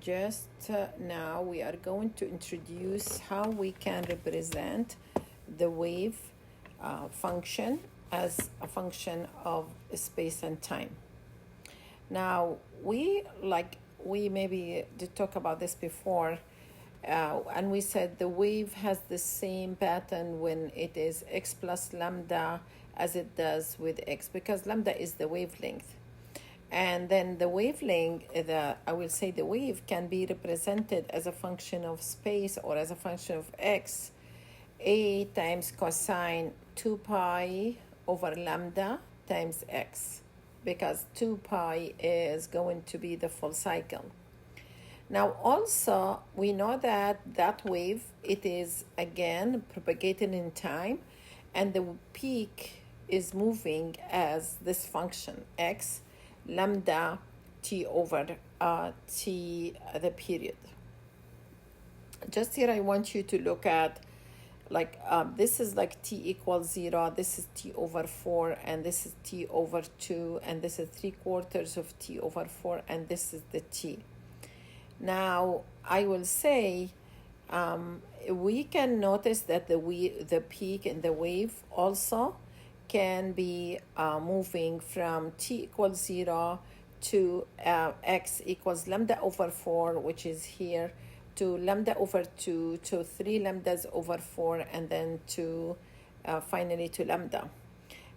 just now we are going to introduce how we can represent the wave function as a function of space and time. Now, we maybe did talk about this before, and we said the wave has the same pattern when it is x plus lambda as it does with x, because lambda is the wavelength. And then the wavelength, I will say the wave can be represented as a function of space or as a function of x, a times cosine 2 pi over lambda times x, because 2 pi is going to be the full cycle. Now also we know that wave, it is again propagated in time, and the peak is moving as this function x lambda t over t, the period. Just here I want you to look at this is like t equals 0, this is t over 4, and this is t over 2, and this is 3/4 of t over 4, and this is the t. Now I will say we can notice that the peak in the wave also can be moving from t equals 0 to x equals lambda over 4, which is here, to lambda over 2, to 3 lambdas over 4, and then to finally to lambda.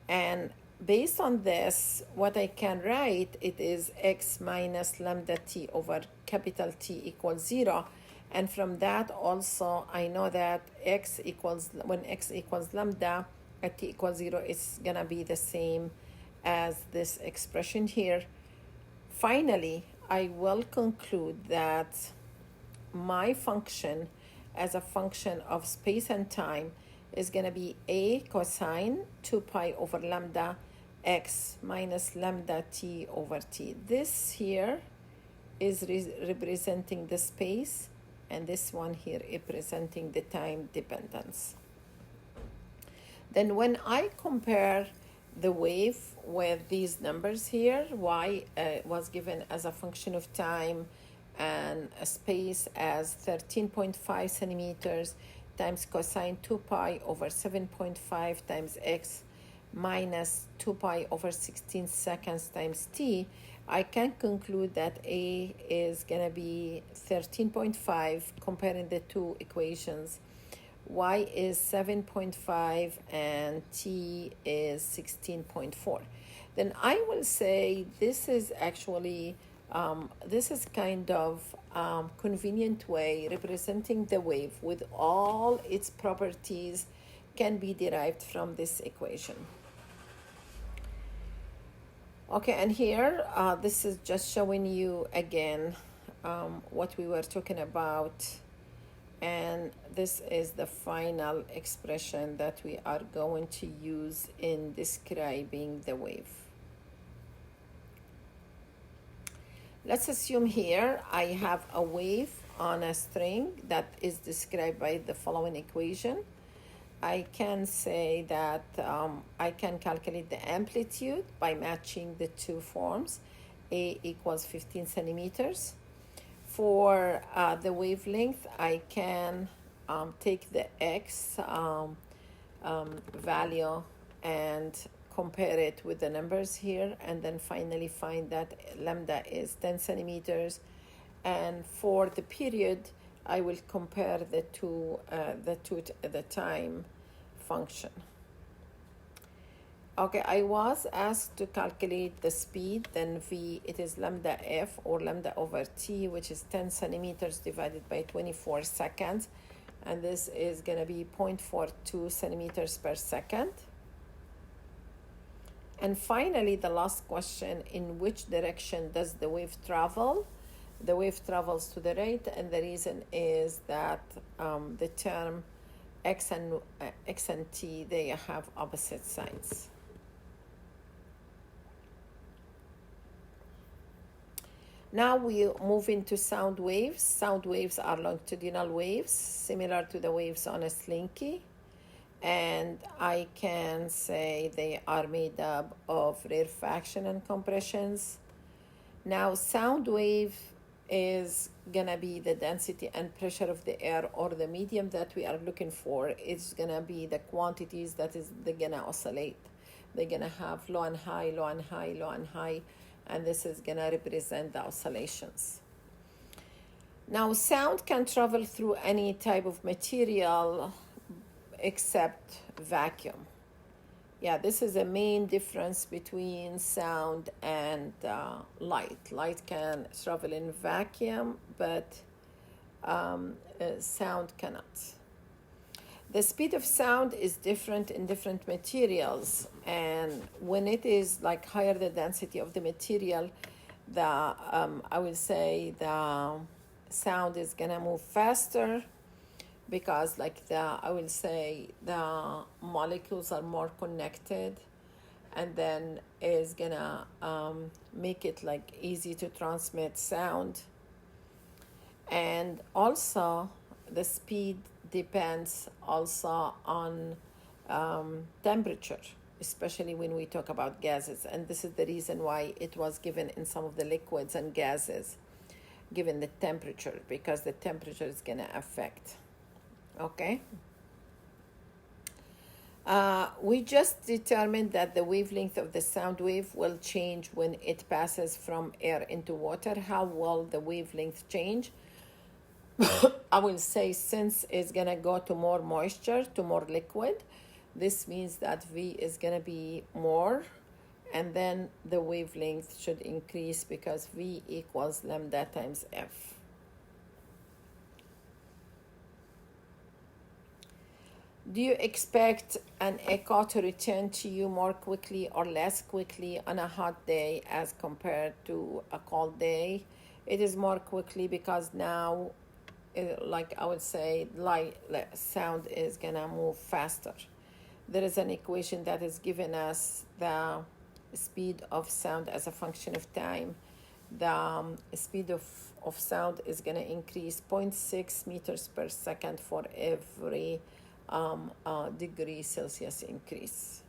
And based on this, what I can write, it is x minus lambda t over capital T equals 0. And from that also, I know that when x equals lambda at t equals 0, it's going to be the same as this expression here. Finally, I will conclude that my function as a function of space and time is going to be a cosine 2 pi over lambda x minus lambda t over t. This here is representing the space, and this one here representing the time dependence. Then when I compare the wave with these numbers here, y was given as a function of time and a space as 13.5 centimeters times cosine 2 pi over 7.5 times x minus 2 pi over 16 seconds times t, I can conclude that A is going to be 13.5, comparing the two equations. Y is 7.5 and T is 16.4. Then I will say this is actually this is kind of convenient way representing the wave with all its properties can be derived from this equation. Okay, and here this is just showing you again what we were talking about, and this is the final expression that we are going to use in describing the wave. Let's assume here I have a wave on a string that is described by the following equation. I can say that I can calculate the amplitude by matching the two forms. A equals 15 centimeters. For the wavelength, I can take the x value and compare it with the numbers here, and then finally find that lambda is 10 centimeters. And for the period, I will compare the time function. Okay, I was asked to calculate the speed, then v, it is lambda f or lambda over t, which is 10 centimeters divided by 24 seconds, and this is going to be 0.42 centimeters per second. And finally, the last question, in which direction does the wave travel? The wave travels to the right, and the reason is that the term x and t, they have opposite signs. Now we move into sound waves. Sound waves are longitudinal waves, similar to the waves on a slinky. And I can say they are made up of rarefaction and compressions. Now, sound wave is gonna be the density and pressure of the air, or the medium that we are looking for. It's gonna be the quantities that is they're gonna oscillate. They're gonna have low and high, low and high, low and high, and this is gonna represent the oscillations. Now, sound can travel through any type of material except vacuum. Yeah, this is a main difference between sound and light. Light can travel in vacuum, but sound cannot. The speed of sound is different in different materials, and when it is like higher the density of the material, the I will say the sound is gonna move faster, because like I will say the molecules are more connected, and then is gonna make it like easy to transmit sound. And also the speed depends also on temperature, especially when we talk about gases, and this is the reason why it was given in some of the liquids and gases, given the temperature, because the temperature is gonna affect. Okay. We just determined that the wavelength of the sound wave will change when it passes from air into water. How will the wavelength change? I will say, since it's gonna go to more moisture, to more liquid, this means that V is gonna be more, and then the wavelength should increase, because V equals lambda times F. Do you expect an echo to return to you more quickly or less quickly on a hot day as compared to a cold day? It is more quickly, because now, like I would say, light sound is gonna move faster. There is an equation that is giving us the speed of sound as a function of time. The speed of sound is gonna increase 0.6 meters per second for every degree Celsius increase.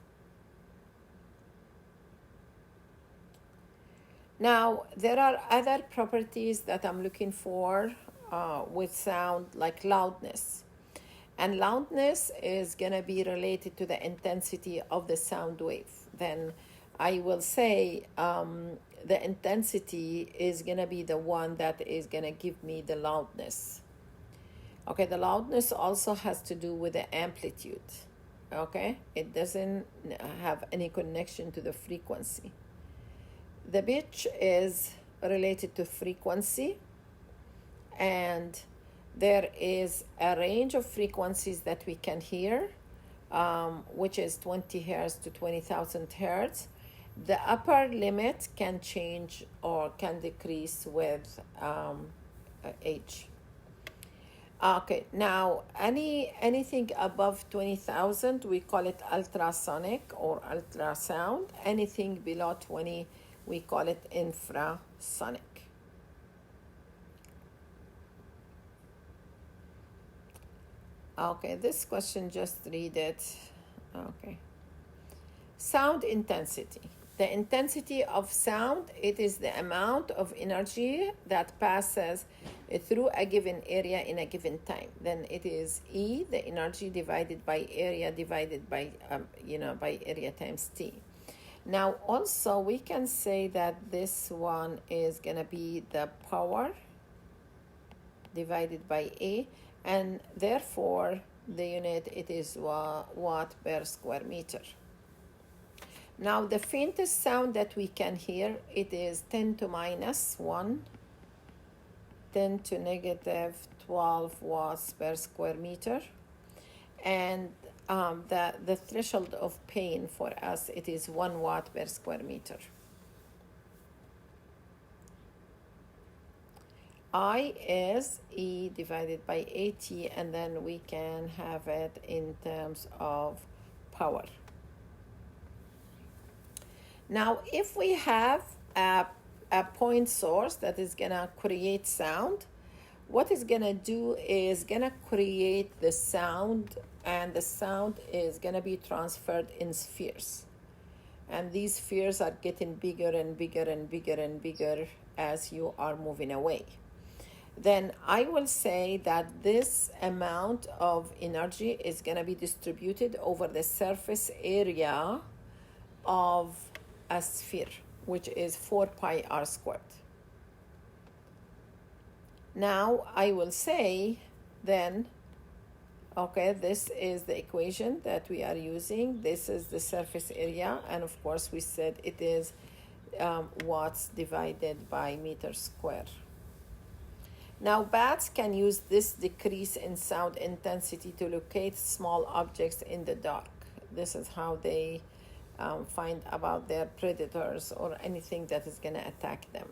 Now, there are other properties that I'm looking for with sound, like loudness. And loudness is going to be related to the intensity of the sound wave. Then I will say the intensity is going to be the one that is going to give me the loudness. Okay, the loudness also has to do with the amplitude. Okay, it doesn't have any connection to the frequency. The pitch is related to frequency, and there is a range of frequencies that we can hear, which is 20 hertz to 20,000 hertz. The upper limit can change or can decrease with age. Okay, now anything above 20,000, we call it ultrasonic or ultrasound. Anything below 20, we call it infrasonic. Okay, this question, just read it. Okay. Sound intensity. The intensity of sound, it is the amount of energy that passes through a given area in a given time. Then it is E, the energy divided by area divided by, by area times T. Now, also, we can say that this one is going to be the power divided by A, and therefore, the unit, it is watt per square meter. Now, the faintest sound that we can hear, it is 10 to minus 1, 10 to negative 12 watts per square meter. And the threshold of pain for us, it is 1 watt per square meter. I is E divided by AT, and then we can have it in terms of power. Now, if we have a point source that is gonna create sound, what it's gonna do is gonna create the sound, and the sound is gonna be transferred in spheres. And these spheres are getting bigger and bigger and bigger and bigger as you are moving away. Then I will say that this amount of energy is going to be distributed over the surface area of a sphere, which is 4 pi r squared. Now I will say then, okay, this is the equation that we are using. This is the surface area, and of course we said it is watts divided by meter square. Now bats can use this decrease in sound intensity to locate small objects in the dark. This is how they find about their predators or anything that is going to attack them.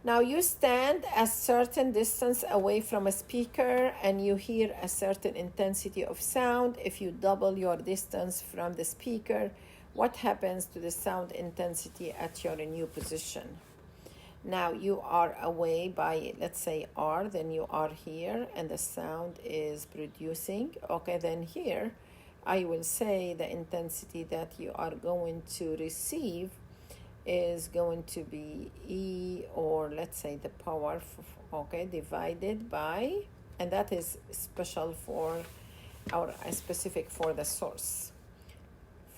Now you stand a certain distance away from a speaker and you hear a certain intensity of sound. If you double your distance from the speaker, what happens to the sound intensity at your new position? Now you are away by, let's say, R, then you are here and the sound is producing. Okay, then here I will say the intensity that you are going to receive is going to be E, or let's say the power, okay, divided by, and that is special for, or specific for the source,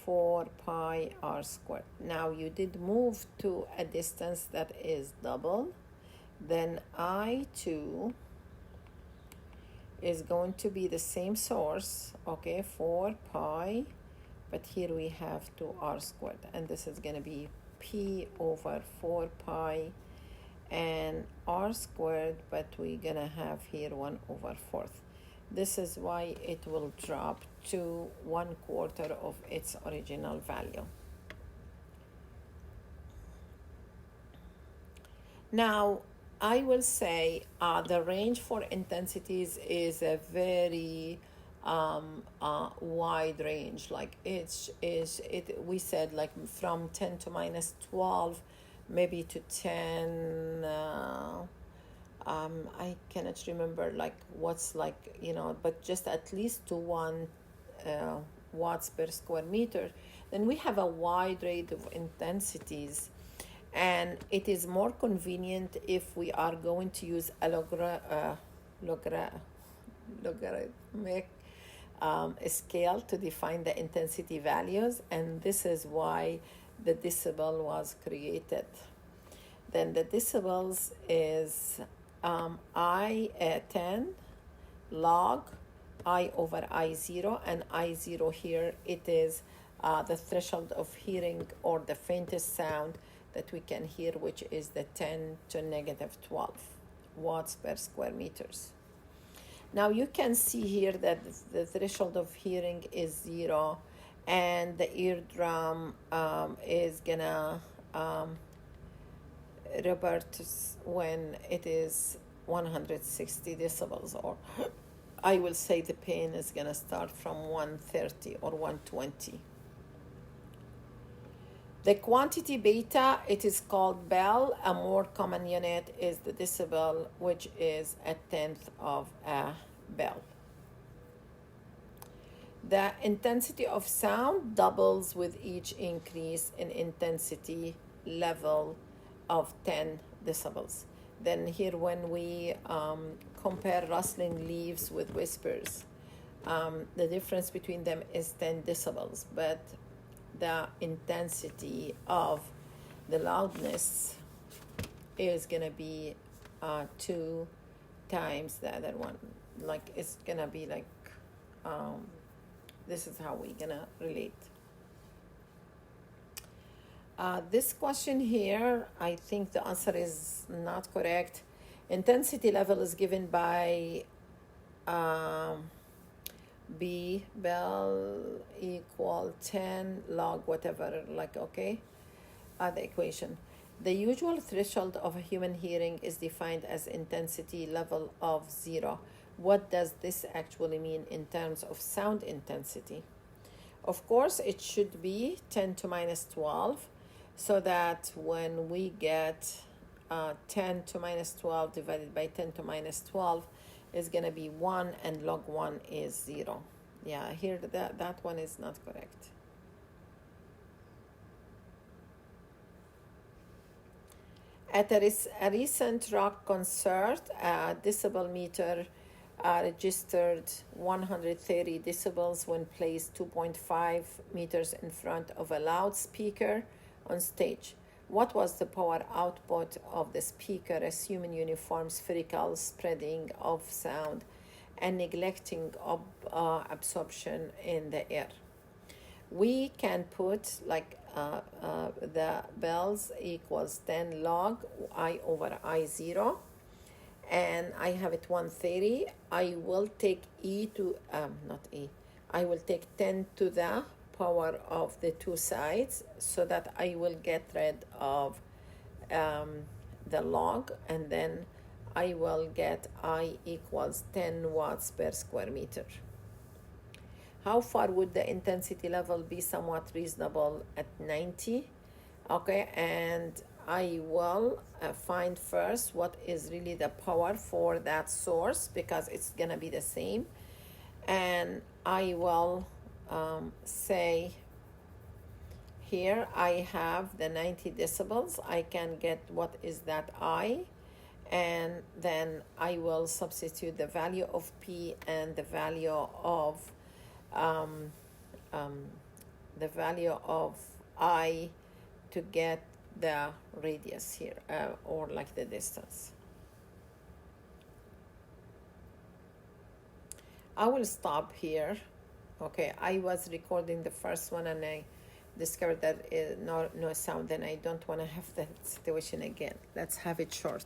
4 pi r squared. Now you did move to a distance that is double, then I2 is going to be the same source, okay, 4 pi, but here we have 2r squared, and this is going to be P over 4 pi and r squared, but we're going to have here 1 over 4th. This is why it will drop to 1/4 of its original value. Now, I will say the range for intensities is a very wide range. Like we said, like from 10 to minus 12, maybe to 10. I cannot remember like what's like, you know, but just at least to 1 watts per square meter. Then we have a wide range of intensities, and it is more convenient if we are going to use a logarithmic scale to define the intensity values, and this is why the decibel was created. Then the decibels is I10 log I over I0, and I0 here it is the threshold of hearing, or the faintest sound that we can hear, which is the 10 to negative 12 watts per square meters. Now you can see here that the threshold of hearing is 0, and the eardrum is gonna revert when it is 160 decibels, or I will say the pain is gonna start from 130 or 120. The quantity beta, it is called Bell. A more common unit is the decibel, which is 1/10 of a Bell. The intensity of sound doubles with each increase in intensity level of 10 decibels. Then here when we compare rustling leaves with whispers, the difference between them is 10 decibels, but the intensity of the loudness is going to be 2 times the other one. Like it's going to be like, this is how we're going to relate. This question here, I think the answer is not correct. Intensity level is given by B Bell equal 10 log whatever, like, okay, the equation. The usual threshold of a human hearing is defined as intensity level of 0. What does this actually mean in terms of sound intensity? Of course, it should be 10 to minus 12, so that when we get 10 to minus 12 divided by 10 to minus 12 is going to be 1, and log 1 is 0. Yeah, here that one is not correct. At a recent rock concert, a decibel meter registered 130 decibels when placed 2.5 meters in front of a loudspeaker on stage. What was the power output of the speaker, assuming uniform spherical spreading of sound and neglecting absorption in the air? We can put like the bells equals 10 log I over I0, and I have it 130. I will take I will take 10 to the power of the two sides, so that I will get rid of the log, and then I will get I equals 10 watts per square meter. How far would the intensity level be somewhat reasonable at 90? Okay, and I will find first what is really the power for that source, because it's gonna be the same. And I will say here I have the 90 decibels. I can get what is that I, and then I will substitute the value of P and the value of I to get the radius here, or like the distance. I will stop here. Okay, I was recording the first one and I discovered that no sound, and I don't want to have that situation again. Let's have it short.